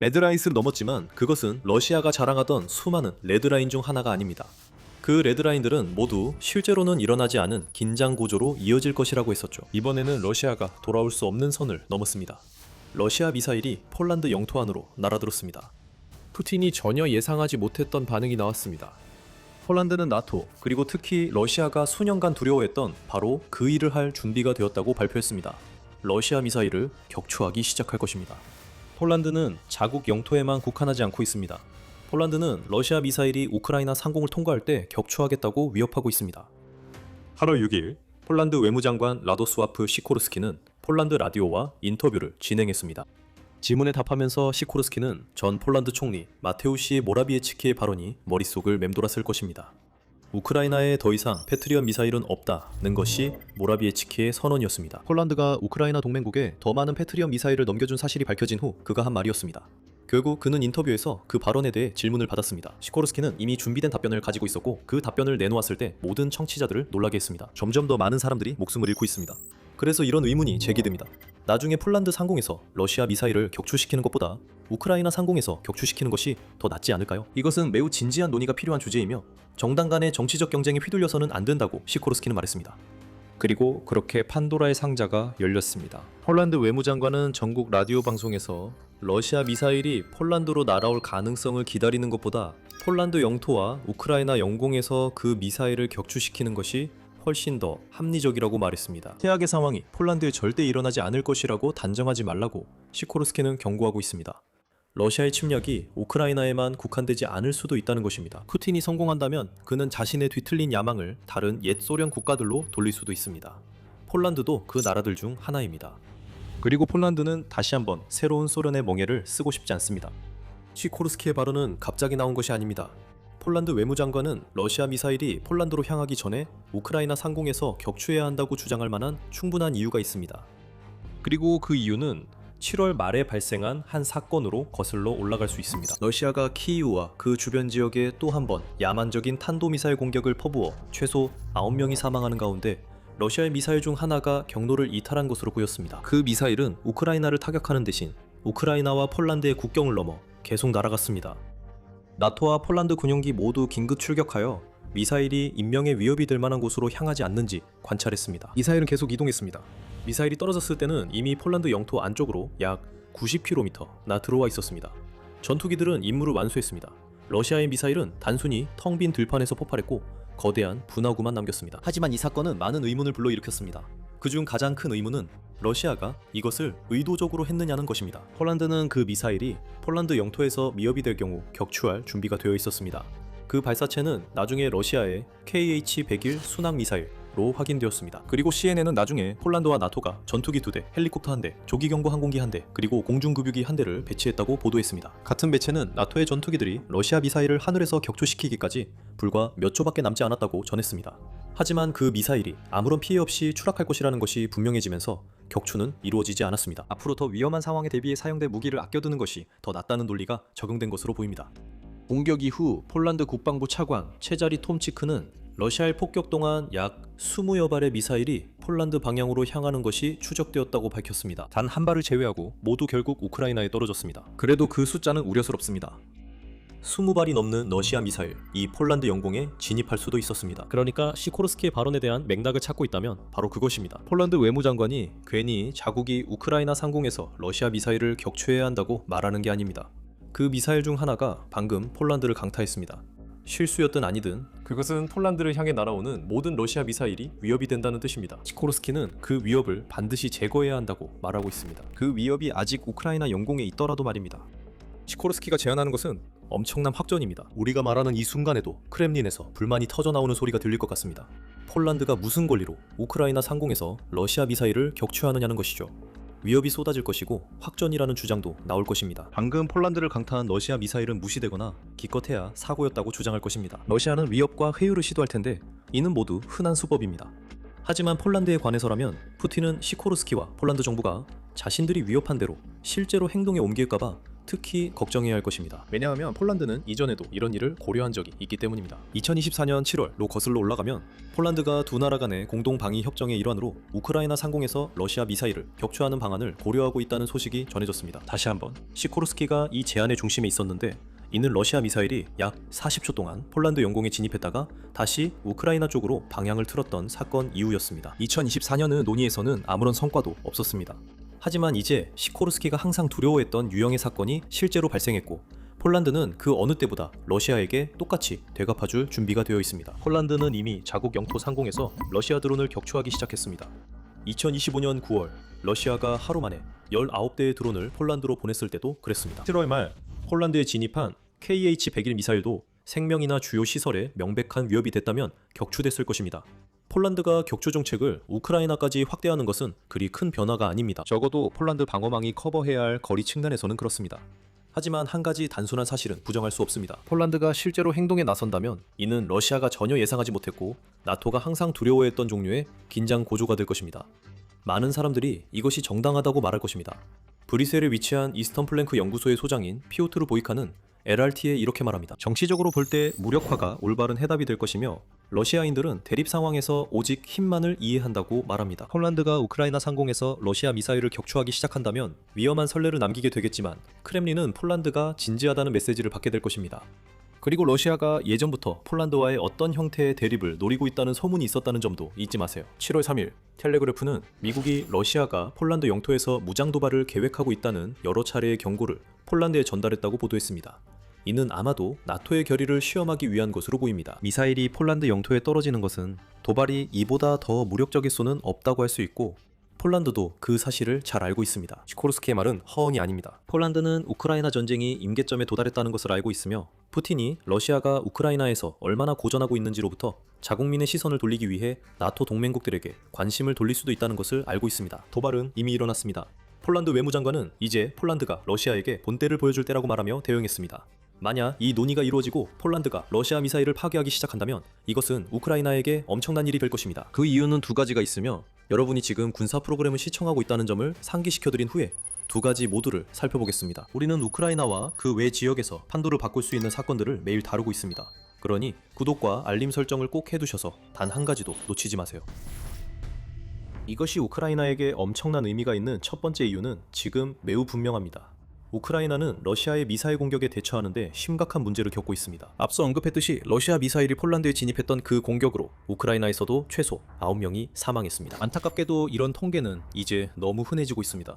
레드라인을 넘었지만 그것은 러시아가 자랑하던 수많은 레드라인 중 하나가 아닙니다. 그 레드라인들은 모두 실제로는 일어나지 않은 긴장 구조로 이어질 것이라고 했었죠. 이번에는 러시아가 돌아올 수 없는 선을 넘었습니다. 러시아 미사일이 폴란드 영토 안으로 날아들었습니다. 푸틴이 전혀 예상하지 못했던 반응이 나왔습니다. 폴란드는 나토, 그리고 특히 러시아가 수년간 두려워했던 바로 그 일을 할 준비가 되었다고 발표했습니다. 러시아 미사일을 격추하기 시작할 것입니다. 폴란드는 자국 영토에만 국한하지 않고 있습니다. 폴란드는 러시아 미사일이 우크라이나 상공을 통과할 때 격추하겠다고 위협하고 있습니다. 8월 6일 폴란드 외무장관 라도스와프 시코르스키는 폴란드 라디오와 인터뷰를 진행했습니다. 질문에 답하면서 시코르스키는 전 폴란드 총리 마테우시 모라비에츠키의 발언이 머릿속을 맴돌았을 것입니다. 우크라이나에 더 이상 패트리엇 미사일은 없다는 것이 모라비에츠키의 선언이었습니다. 폴란드가 우크라이나 동맹국에 더 많은 패트리엇 미사일을 넘겨준 사실이 밝혀진 후 그가 한 말이었습니다. 결국 그는 인터뷰에서 그 발언에 대해 질문을 받았습니다. 시코르스키는 이미 준비된 답변을 가지고 있었고 그 답변을 내놓았을 때 모든 청취자들을 놀라게 했습니다. 점점 더 많은 사람들이 목숨을 잃고 있습니다. 그래서 이런 의문이 제기됩니다. 나중에 폴란드 상공에서 러시아 미사일을 격추시키는 것보다 우크라이나 상공에서 격추시키는 것이 더 낫지 않을까요? 이것은 매우 진지한 논의가 필요한 주제이며 정당 간의 정치적 경쟁에 휘둘려서는 안 된다고 시코르스키는 말했습니다. 그리고 그렇게 판도라의 상자가 열렸습니다. 폴란드 외무장관은 전국 라디오 방송에서 러시아 미사일이 폴란드로 날아올 가능성을 기다리는 것보다 폴란드 영토와 우크라이나 영공에서 그 미사일을 격추시키는 것이 훨씬 더 합리적이라고 말했습니다. 최악의 상황이 폴란드에 절대 일어나지 않을 것이라고 단정하지 말라고 시코르스키는 경고하고 있습니다. 러시아의 침략이 우크라이나에만 국한되지 않을 수도 있다는 것입니다. 푸틴이 성공한다면 그는 자신의 뒤틀린 야망을 다른 옛 소련 국가들로 돌릴 수도 있습니다. 폴란드도 그 나라들 중 하나입니다. 그리고 폴란드는 다시 한번 새로운 소련의 멍에를 쓰고 싶지 않습니다. 시코르스키의 발언은 갑자기 나온 것이 아닙니다. 폴란드 외무장관은 러시아 미사일이 폴란드로 향하기 전에 우크라이나 상공에서 격추해야 한다고 주장할 만한 충분한 이유가 있습니다. 그리고 그 이유는 7월 말에 발생한 한 사건으로 거슬러 올라갈 수 있습니다. 러시아가 키이우와 그 주변 지역에 또 한 번 야만적인 탄도미사일 공격을 퍼부어 최소 9명이 사망하는 가운데 러시아의 미사일 중 하나가 경로를 이탈한 것으로 보였습니다. 그 미사일은 우크라이나를 타격하는 대신 우크라이나와 폴란드의 국경을 넘어 계속 날아갔습니다. 나토와 폴란드 군용기 모두 긴급 출격하여 미사일이 인명의 위협이 될 만한 곳으로 향하지 않는지 관찰했습니다. 미사일은 계속 이동했습니다. 미사일이 떨어졌을 때는 이미 폴란드 영토 안쪽으로 약 90km나 들어와 있었습니다. 전투기들은 임무를 완수했습니다. 러시아의 미사일은 단순히 텅 빈 들판에서 폭발했고 거대한 분화구만 남겼습니다. 하지만 이 사건은 많은 의문을 불러일으켰습니다. 그중 가장 큰 의문은 러시아가 이것을 의도적으로 했느냐는 것입니다. 폴란드는 그 미사일이 폴란드 영토에서 미협이 될 경우 격추할 준비가 되어 있었습니다. 그 발사체는 나중에 러시아의 KH-101 순항 미사일로 확인되었습니다. 그리고 CNN은 나중에 폴란드와 나토가 전투기 2대, 헬리콥터 1대, 조기경보 항공기 1대, 그리고 공중급유기 1대를 배치했다고 보도했습니다. 같은 매체는 나토의 전투기들이 러시아 미사일을 하늘에서 격추시키기까지 불과 몇 초밖에 남지 않았다고 전했습니다. 하지만 그 미사일이 아무런 피해 없이 추락할 것이라는 것이 분명해지면서 격추는 이루어지지 않았습니다. 앞으로 더 위험한 상황에 대비해 사용될 무기를 아껴두는 것이 더 낫다는 논리가 적용된 것으로 보입니다. 공격 이후 폴란드 국방부 차관 체자리 톰치크는 러시아의 폭격 동안 약 20여 발의 미사일이 폴란드 방향으로 향하는 것이 추적되었다고 밝혔습니다. 단 한 발을 제외하고 모두 결국 우크라이나에 떨어졌습니다. 그래도 그 숫자는 우려스럽습니다. 20발이 넘는 러시아 미사일, 이 폴란드 영공에 진입할 수도 있었습니다. 그러니까 시코르스키의 발언에 대한 맥락을 찾고 있다면 바로 그것입니다. 폴란드 외무장관이 괜히 자국이 우크라이나 상공에서 러시아 미사일을 격추해야 한다고 말하는 게 아닙니다. 그 미사일 중 하나가 방금 폴란드를 강타했습니다. 실수였든 아니든 그것은 폴란드를 향해 날아오는 모든 러시아 미사일이 위협이 된다는 뜻입니다. 시코르스키는 그 위협을 반드시 제거해야 한다고 말하고 있습니다. 그 위협이 아직 우크라이나 영공에 있더라도 말입니다. 시코르스키가 제안하는 것은 엄청난 확전입니다. 우리가 말하는 이 순간에도 크렘린에서 불만이 터져나오는 소리가 들릴 것 같습니다. 폴란드가 무슨 권리로 우크라이나 상공에서 러시아 미사일을 격추하느냐는 것이죠. 위협이 쏟아질 것이고 확전이라는 주장도 나올 것입니다. 방금 폴란드를 강타한 러시아 미사일은 무시되거나 기껏해야 사고였다고 주장할 것입니다. 러시아는 위협과 회유를 시도할 텐데 이는 모두 흔한 수법입니다. 하지만 폴란드에 관해서라면 푸틴은 시코르스키와 폴란드 정부가 자신들이 위협한 대로 실제로 행동에 옮길까봐 특히 걱정해야 할 것입니다. 왜냐하면 폴란드는 이전에도 이런 일을 고려한 적이 있기 때문입니다. 2024년 7월로 거슬러 올라가면 폴란드가 두 나라 간의 공동 방위 협정의 일환으로 우크라이나 상공에서 러시아 미사일을 격추하는 방안을 고려하고 있다는 소식이 전해졌습니다. 다시 한번 시코르스키가 이 제안의 중심에 있었는데 이는 러시아 미사일이 약 40초 동안 폴란드 영공에 진입했다가 다시 우크라이나 쪽으로 방향을 틀었던 사건 이후였습니다. 2024년의 논의에서는 아무런 성과도 없었습니다. 하지만 이제 시코르스키가 항상 두려워했던 유형의 사건이 실제로 발생했고 폴란드는 그 어느 때보다 러시아에게 똑같이 되갚아줄 준비가 되어 있습니다. 폴란드는 이미 자국 영토 상공에서 러시아 드론을 격추하기 시작했습니다. 2025년 9월 러시아가 하루 만에 19대의 드론을 폴란드로 보냈을 때도 그랬습니다. 7월 말 폴란드에 진입한 KH-101 미사일도 생명이나 주요 시설에 명백한 위협이 됐다면 격추됐을 것입니다. 폴란드가 격추 정책을 우크라이나까지 확대하는 것은 그리 큰 변화가 아닙니다. 적어도 폴란드 방어망이 커버해야 할 거리 측면에서는 그렇습니다. 하지만 한 가지 단순한 사실은 부정할 수 없습니다. 폴란드가 실제로 행동에 나선다면 이는 러시아가 전혀 예상하지 못했고 나토가 항상 두려워했던 종류의 긴장 고조가 될 것입니다. 많은 사람들이 이것이 정당하다고 말할 것입니다. 브뤼셀에 위치한 이스턴 플랭크 연구소의 소장인 피오트르 보이카는 LRT에 이렇게 말합니다. 정치적으로 볼 때 무력화가 올바른 해답이 될 것이며 러시아인들은 대립 상황에서 오직 힘만을 이해한다고 말합니다. 폴란드가 우크라이나 상공에서 러시아 미사일을 격추하기 시작한다면 위험한 선례를 남기게 되겠지만 크렘린은 폴란드가 진지하다는 메시지를 받게 될 것입니다. 그리고 러시아가 예전부터 폴란드와의 어떤 형태의 대립을 노리고 있다는 소문이 있었다는 점도 잊지 마세요. 7월 3일 텔레그래프는 미국이 러시아가 폴란드 영토에서 무장 도발을 계획하고 있다는 여러 차례의 경고를 폴란드에 전달했다고 보도했습니다. 이는 아마도 나토의 결의를 시험하기 위한 것으로 보입니다. 미사일이 폴란드 영토에 떨어지는 것은 도발이 이보다 더 무력적일 수는 없다고 할 수 있고 폴란드도 그 사실을 잘 알고 있습니다. 시코르스키의 말은 허언이 아닙니다. 폴란드는 우크라이나 전쟁이 임계점에 도달했다는 것을 알고 있으며 푸틴이 러시아가 우크라이나에서 얼마나 고전하고 있는지로부터 자국민의 시선을 돌리기 위해 나토 동맹국들에게 관심을 돌릴 수도 있다는 것을 알고 있습니다. 도발은 이미 일어났습니다. 폴란드 외무장관은 이제 폴란드가 러시아에게 본때를 보여줄 때라고 말하며 대응했습니다. 만약 이 논의가 이루어지고 폴란드가 러시아 미사일을 파괴하기 시작한다면 이것은 우크라이나에게 엄청난 일이 될 것입니다. 그 이유는 두 가지가 있으며 여러분이 지금 군사 프로그램을 시청하고 있다는 점을 상기시켜드린 후에 두 가지 모두를 살펴보겠습니다. 우리는 우크라이나와 그 외 지역에서 판도를 바꿀 수 있는 사건들을 매일 다루고 있습니다. 그러니 구독과 알림 설정을 꼭 해두셔서 단 한 가지도 놓치지 마세요. 이것이 우크라이나에게 엄청난 의미가 있는 첫 번째 이유는 지금 매우 분명합니다. 우크라이나는 러시아의 미사일 공격에 대처하는데 심각한 문제를 겪고 있습니다. 앞서 언급했듯이 러시아 미사일이 폴란드에 진입했던 그 공격으로 우크라이나에서도 최소 9명이 사망했습니다. 안타깝게도 이런 통계는 이제 너무 흔해지고 있습니다.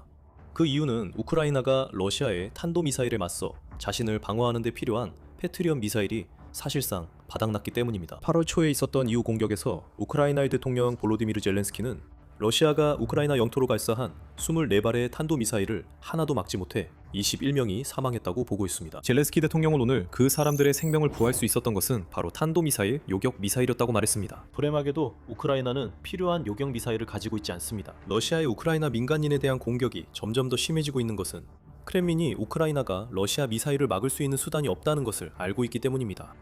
그 이유는 우크라이나가 러시아의 탄도미사일에 맞서 자신을 방어하는 데 필요한 패트리엇 미사일이 사실상 바닥났기 때문입니다. 8월 초에 있었던 이후 공격에서 우크라이나의 대통령 볼로디미르 젤렌스키는 러시아가 우크라이나 영토로 발사한 24발의 탄도미사일을 하나도 막지 못해 21명이 사망했다고 보고했습니다. 젤렌스키 대통령은 오늘 그 사람들의 생명을 구할 수 있었던 것은 바로 탄도미사일, 요격 미사일이었다고 말했습니다. 불행하게도 우크라이나는 필요한 요격 미사일을 가지고 있지 않습니다. 러시아의 우크라이나 민간인에 대한 공격이 점점 더 심해지고 있는 것은 크렘린이 우크라이나가 러시아 미사일을 막을 수 있는 수단이 없다는 것을 알고 있기 때문입니다.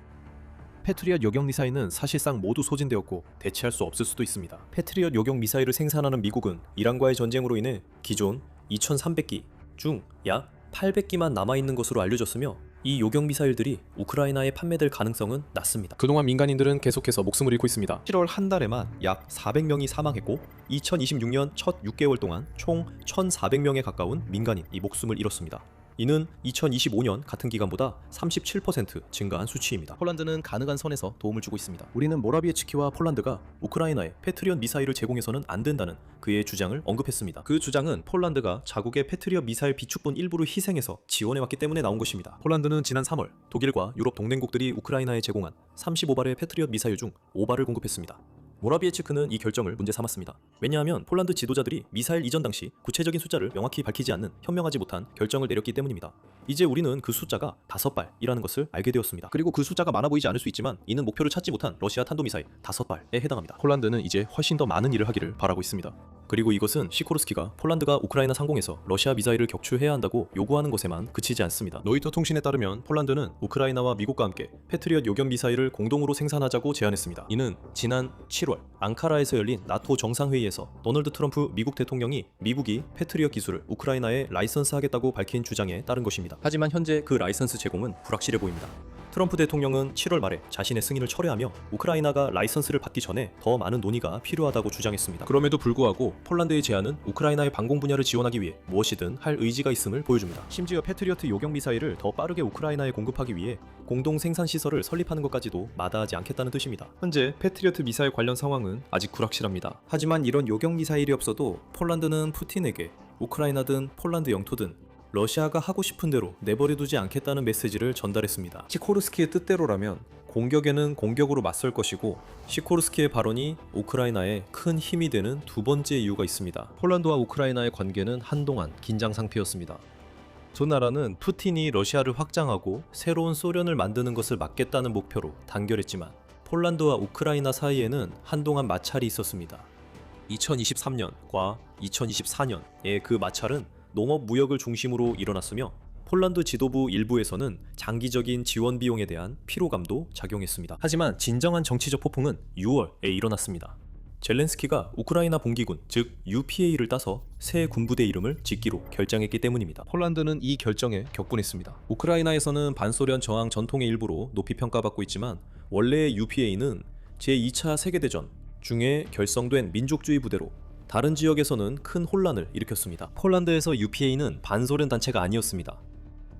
패트리엇 요격 미사일은 사실상 모두 소진되었고 대체할 수 없을 수도 있습니다. 패트리엇 요격 미사일을 생산하는 미국은 이란과의 전쟁으로 인해 기존 2,300기 중 약 800기만 남아있는 것으로 알려졌으며 이 요격 미사일들이 우크라이나에 판매될 가능성은 낮습니다. 그동안 민간인들은 계속해서 목숨을 잃고 있습니다. 7월 한 달에만 약 400명이 사망했고 2026년 첫 6개월 동안 총 1,400명에 가까운 민간인이 목숨을 잃었습니다. 이는 2025년 같은 기간보다 37% 증가한 수치입니다. 폴란드는 가능한 선에서 도움을 주고 있습니다. 우리는 모라비에츠키와 폴란드가 우크라이나에 패트리엇 미사일을 제공해서는 안 된다는 그의 주장을 언급했습니다. 그 주장은 폴란드가 자국의 패트리엇 미사일 비축분 일부를 희생해서 지원해왔기 때문에 나온 것입니다. 폴란드는 지난 3월 독일과 유럽 동맹국들이 우크라이나에 제공한 35발의 패트리엇 미사일 중 5발을 공급했습니다. 모라비에츠크는 이 결정을 문제 삼았습니다. 왜냐하면 폴란드 지도자들이 미사일 이전 당시 구체적인 숫자를 명확히 밝히지 않는 현명하지 못한 결정을 내렸기 때문입니다. 이제 우리는 그 숫자가 5발이라는 것을 알게 되었습니다. 그리고 그 숫자가 많아 보이지 않을 수 있지만 이는 목표를 찾지 못한 러시아 탄도미사일 5발에 해당합니다. 폴란드는 이제 훨씬 더 많은 일을 하기를 바라고 있습니다. 그리고 이것은 시코르스키가 폴란드가 우크라이나 상공에서 러시아 미사일을 격추해야 한다고 요구하는 것에만 그치지 않습니다. 로이터 통신에 따르면 폴란드는 우크라이나와 미국과 함께 패트리엇 요격 미사일을 공동으로 생산하자고 제안했습니다. 이는 지난 7월 앙카라에서 열린 나토 정상회의에서 도널드 트럼프 미국 대통령이 미국이 패트리엇 기술을 우크라이나에 라이선스하겠다고 밝힌 주장에 따른 것입니다. 하지만 현재 그 라이선스 제공은 불확실해 보입니다. 트럼프 대통령은 7월 말에 자신의 승인을 철회하며 우크라이나가 라이선스를 받기 전에 더 많은 논의가 필요하다고 주장했습니다. 그럼에도 불구하고 폴란드의 제안은 우크라이나의 방공 분야를 지원하기 위해 무엇이든 할 의지가 있음을 보여줍니다. 심지어 패트리어트 요격 미사일을 더 빠르게 우크라이나에 공급하기 위해 공동 생산 시설을 설립하는 것까지도 마다하지 않겠다는 뜻입니다. 현재 패트리어트 미사일 관련 상황은 아직 불확실합니다. 하지만 이런 요격 미사일이 없어도 폴란드는 푸틴에게 우크라이나든 폴란드 영토든 러시아가 하고 싶은 대로 내버려두지 않겠다는 메시지를 전달했습니다. 시코르스키의 뜻대로라면 공격에는 공격으로 맞설 것이고, 시코르스키의 발언이 우크라이나에 큰 힘이 되는 두 번째 이유가 있습니다. 폴란드와 우크라이나의 관계는 한동안 긴장 상태였습니다. 두 나라는 푸틴이 러시아를 확장하고 새로운 소련을 만드는 것을 막겠다는 목표로 단결했지만 폴란드와 우크라이나 사이에는 한동안 마찰이 있었습니다. 2023년과 2024년의 그 마찰은 농업 무역을 중심으로 일어났으며 폴란드 지도부 일부에서는 장기적인 지원 비용에 대한 피로감도 작용했습니다. 하지만 진정한 정치적 폭풍은 6월에 일어났습니다. 젤렌스키가 우크라이나 봉기군, 즉 UPA를 따서 새 군부대 이름을 짓기로 결정했기 때문입니다. 폴란드는 이 결정에 격분했습니다. 우크라이나에서는 반소련 저항 전통의 일부로 높이 평가받고 있지만 원래의 UPA는 제2차 세계대전 중에 결성된 민족주의 부대로 다른 지역에서는 큰 혼란을 일으켰습니다. 폴란드에서 UPA는 반소련 단체가 아니었습니다.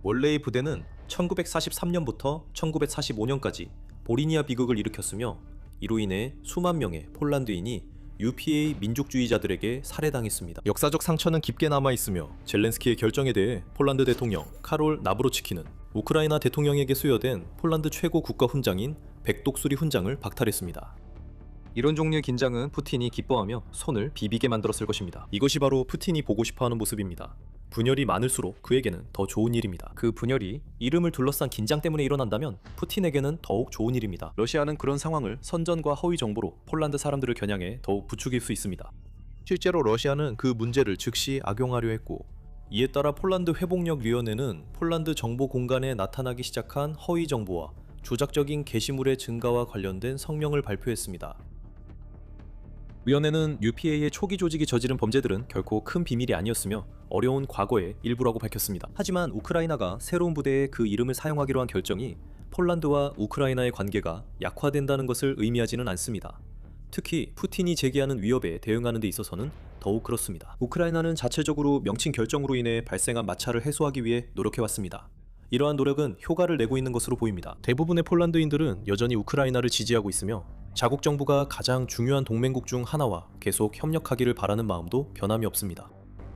원래의 부대는 1943년부터 1945년까지 보리니아 비극을 일으켰으며 이로 인해 수만 명의 폴란드인이 UPA 민족주의자들에게 살해당했습니다. 역사적 상처는 깊게 남아있으며 젤렌스키의 결정에 대해 폴란드 대통령 카롤 나브로츠키는 우크라이나 대통령에게 수여된 폴란드 최고 국가 훈장인 백독수리 훈장을 박탈했습니다. 이런 종류의 긴장은 푸틴이 기뻐하며 손을 비비게 만들었을 것입니다. 이것이 바로 푸틴이 보고 싶어하는 모습입니다. 분열이 많을수록 그에게는 더 좋은 일입니다. 그 분열이 이름을 둘러싼 긴장 때문에 일어난다면 푸틴에게는 더욱 좋은 일입니다. 러시아는 그런 상황을 선전과 허위 정보로 폴란드 사람들을 겨냥해 더욱 부추길 수 있습니다. 실제로 러시아는 그 문제를 즉시 악용하려 했고, 이에 따라 폴란드 회복력위원회는 폴란드 정보 공간에 나타나기 시작한 허위 정보와 조작적인 게시물의 증가와 관련된 성명을 발표했습니다. 위원회는 UPA의 초기 조직이 저지른 범죄들은 결코 큰 비밀이 아니었으며 어려운 과거의 일부라고 밝혔습니다. 하지만 우크라이나가 새로운 부대에 그 이름을 사용하기로 한 결정이 폴란드와 우크라이나의 관계가 약화된다는 것을 의미하지는 않습니다. 특히 푸틴이 제기하는 위협에 대응하는 데 있어서는 더욱 그렇습니다. 우크라이나는 자체적으로 명칭 결정으로 인해 발생한 마찰을 해소하기 위해 노력해왔습니다. 이러한 노력은 효과를 내고 있는 것으로 보입니다. 대부분의 폴란드인들은 여전히 우크라이나를 지지하고 있으며 자국 정부가 가장 중요한 동맹국 중 하나와 계속 협력하기를 바라는 마음도 변함이 없습니다.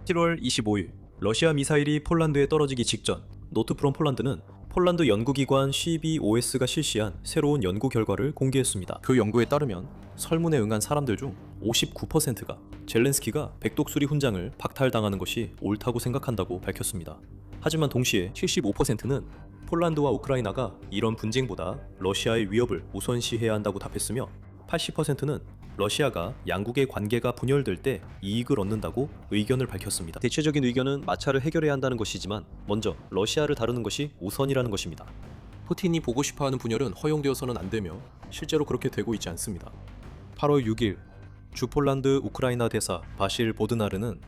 7월 25일 러시아 미사일이 폴란드에 떨어지기 직전 노트프롬 폴란드는 폴란드 연구기관 CBOS가 실시한 새로운 연구 결과를 공개했습니다. 그 연구에 따르면 설문에 응한 사람들 중 59%가 젤렌스키가 백독수리 훈장을 박탈당하는 것이 옳다고 생각한다고 밝혔습니다. 하지만 동시에 75%는 폴란드와 우크라이나가 이런 분쟁보다 러시아의 위협을 우선시해야 한다고 답했으며 80%는 러시아가 양국의 관계가 분열될 때 이익을 얻는다고 의견을 밝혔습니다. 대체적인 의견은 마찰을 해결해야 한다는 것이지만 먼저 러시아를 다루는 것이 우선이라는 것입니다. 푸틴이 보고 싶어하는 분열은 허용되어서는 안 되며 실제로 그렇게 되고 있지 않습니다. 8월 6일 주 폴란드 우크라이나 대사 바실 보드나르는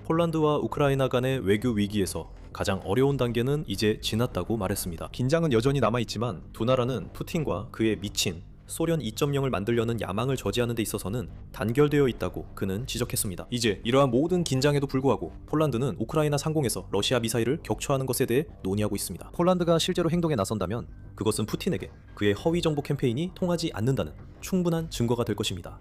폴란드와 우크라이나 간의 외교 위기에서 가장 어려운 단계는 이제 지났다고 말했습니다. 긴장은 여전히 남아있지만 두 나라는 푸틴과 그의 미친 소련 2.0을 만들려는 야망을 저지하는 데 있어서는 단결되어 있다고 그는 지적했습니다. 이제 이러한 모든 긴장에도 불구하고 폴란드는 우크라이나 상공에서 러시아 미사일을 격추하는 것에 대해 논의하고 있습니다. 폴란드가 실제로 행동에 나선다면 그것은 푸틴에게 그의 허위 정보 캠페인이 통하지 않는다는 충분한 증거가 될 것입니다.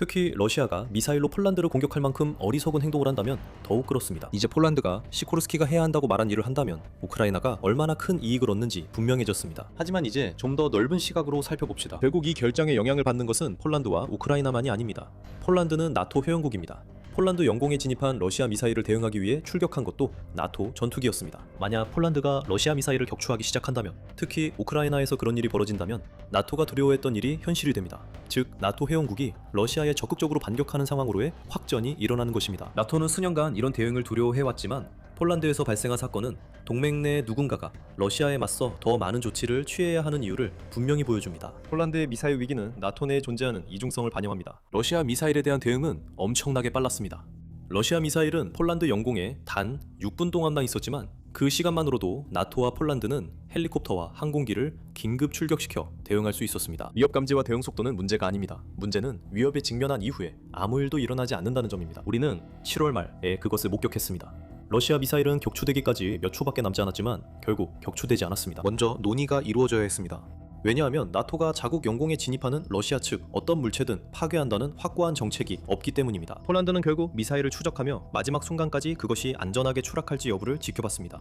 특히 러시아가 미사일로 폴란드를 공격할 만큼 어리석은 행동을 한다면 더욱 그렇습니다. 이제 폴란드가 시코르스키가 해야 한다고 말한 일을 한다면 우크라이나가 얼마나 큰 이익을 얻는지 분명해졌습니다. 하지만 이제 좀 더 넓은 시각으로 살펴봅시다. 결국 이 결정에 영향을 받는 것은 폴란드와 우크라이나만이 아닙니다. 폴란드는 나토 회원국입니다. 폴란드 영공에 진입한 러시아 미사일을 대응하기 위해 출격한 것도 나토 전투기였습니다. 만약 폴란드가 러시아 미사일을 격추하기 시작한다면, 특히 우크라이나에서 그런 일이 벌어진다면 나토가 두려워했던 일이 현실이 됩니다. 즉, 나토 회원국이 러시아에 적극적으로 반격하는 상황으로의 확전이 일어나는 것입니다. 나토는 수년간 이런 대응을 두려워해왔지만 폴란드에서 발생한 사건은 동맹 내 누군가가 러시아에 맞서 더 많은 조치를 취해야 하는 이유를 분명히 보여줍니다. 폴란드의 미사일 위기는 나토 내에 존재하는 이중성을 반영합니다. 러시아 미사일에 대한 대응은 엄청나게 빨랐습니다. 러시아 미사일은 폴란드 영공에 단 6분 동안만 있었지만 그 시간만으로도 나토와 폴란드는 헬리콥터와 항공기를 긴급 출격시켜 대응할 수 있었습니다. 위협 감지와 대응 속도는 문제가 아닙니다. 문제는 위협에 직면한 이후에 아무 일도 일어나지 않는다는 점입니다. 우리는 7월 말에 그것을 목격했습니다. 러시아 미사일은 격추되기까지 몇 초밖에 남지 않았지만 결국 격추되지 않았습니다. 먼저 논의가 이루어져야 했습니다. 왜냐하면 나토가 자국 영공에 진입하는 러시아 측 어떤 물체든 파괴한다는 확고한 정책이 없기 때문입니다. 폴란드는 결국 미사일을 추적하며 마지막 순간까지 그것이 안전하게 추락할지 여부를 지켜봤습니다.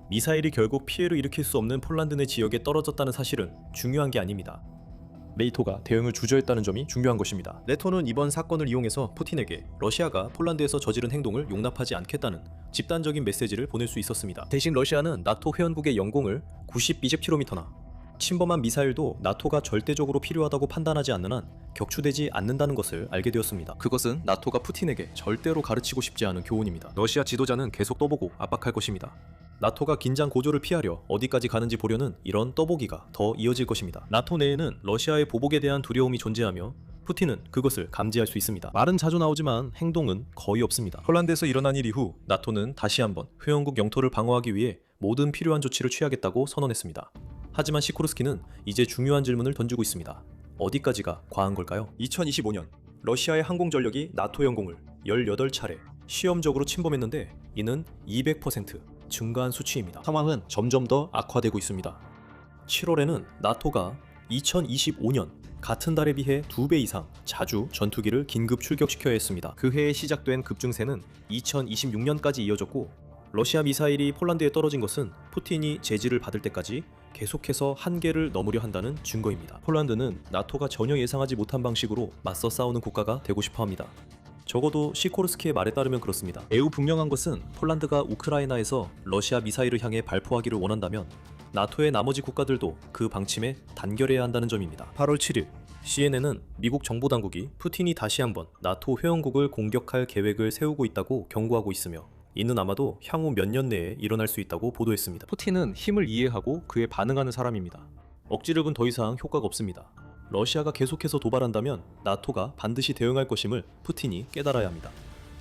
미사일이 결국 피해를 일으킬 수 없는 폴란드 내 지역에 떨어졌다는 사실은 중요한 게 아닙니다. 네이토가 대응을 주저했다는 점이 중요한 것입니다. 네토는 이번 사건을 이용해서 푸틴에게 러시아가 폴란드에서 저지른 행동을 용납하지 않겠다는 집단적인 메시지를 보낼 수 있었습니다. 대신 러시아는 나토 회원국의 영공을 90bkm나 침범한 미사일도 나토가 절대적으로 필요하다고 판단하지 않는 한 격추되지 않는다는 것을 알게 되었습니다. 그것은 나토가 푸틴에게 절대로 가르치고 싶지 않은 교훈입니다. 러시아 지도자는 계속 떠보고 압박할 것입니다. 나토가 긴장 고조를 피하려 어디까지 가는지 보려는 이런 떠보기가 더 이어질 것입니다. 나토 내에는 러시아의 보복에 대한 두려움이 존재하며 푸틴은 그것을 감지할 수 있습니다. 말은 자주 나오지만 행동은 거의 없습니다. 폴란드에서 일어난 일 이후 나토는 다시 한번 회원국 영토를 방어하기 위해 모든 필요한 조치를 취하겠다고 선언했습니다. 하지만 시코르스키는 이제 중요한 질문을 던지고 있습니다. 어디까지가 과한 걸까요? 2025년 러시아의 항공 전력이 나토 영공을 18차례 시험적으로 침범했는데 이는 200% 증가한 수치입니다. 상황은 점점 더 악화되고 있습니다. 7월에는 나토가 2025년 같은 달에 비해 2배 이상 자주 전투기를 긴급 출격시켜야 했습니다. 그 해에 시작된 급증세는 2026년까지 이어졌고 러시아 미사일이 폴란드에 떨어진 것은 푸틴이 제지를 받을 때까지 계속해서 한계를 넘으려 한다는 증거입니다. 폴란드는 나토가 전혀 예상하지 못한 방식으로 맞서 싸우는 국가가 되고 싶어 합니다. 적어도 시코르스키의 말에 따르면 그렇습니다. 매우 분명한 것은 폴란드가 우크라이나에서 러시아 미사일을 향해 발포하기를 원한다면 나토의 나머지 국가들도 그 방침에 단결해야 한다는 점입니다. 8월 7일 CNN은 미국 정보당국이 푸틴이 다시 한번 나토 회원국을 공격할 계획을 세우고 있다고 경고하고 있으며 이는 아마도 향후 몇 년 내에 일어날 수 있다고 보도했습니다. 푸틴은 힘을 이해하고 그에 반응하는 사람입니다. 억지력은 더 이상 효과가 없습니다. 러시아가 계속해서 도발한다면 나토가 반드시 대응할 것임을 푸틴이 깨달아야 합니다.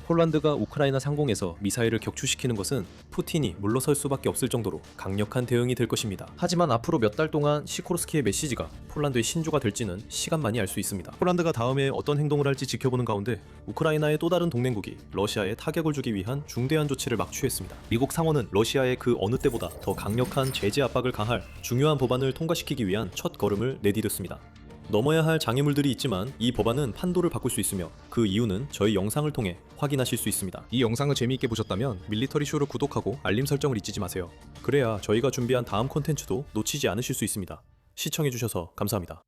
폴란드가 우크라이나 상공에서 미사일을 격추시키는 것은 푸틴이 물러설 수밖에 없을 정도로 강력한 대응이 될 것입니다. 하지만 앞으로 몇 달 동안 시코르스키의 메시지가 폴란드의 신조가 될지는 시간만이 알 수 있습니다. 폴란드가 다음에 어떤 행동을 할지 지켜보는 가운데 우크라이나의 또 다른 동맹국이 러시아에 타격을 주기 위한 중대한 조치를 막 취했습니다. 미국 상원은 러시아의 그 어느 때보다 더 강력한 제재 압박을 가할 중요한 법안을 통과시키기 위한 첫 걸음을 내디뎠습니다. 넘어야 할 장애물들이 있지만 이 법안은 판도를 바꿀 수 있으며 그 이유는 저희 영상을 통해 확인하실 수 있습니다. 이 영상을 재미있게 보셨다면 밀리터리 쇼를 구독하고 알림 설정을 잊지 마세요. 그래야 저희가 준비한 다음 콘텐츠도 놓치지 않으실 수 있습니다. 시청해주셔서 감사합니다.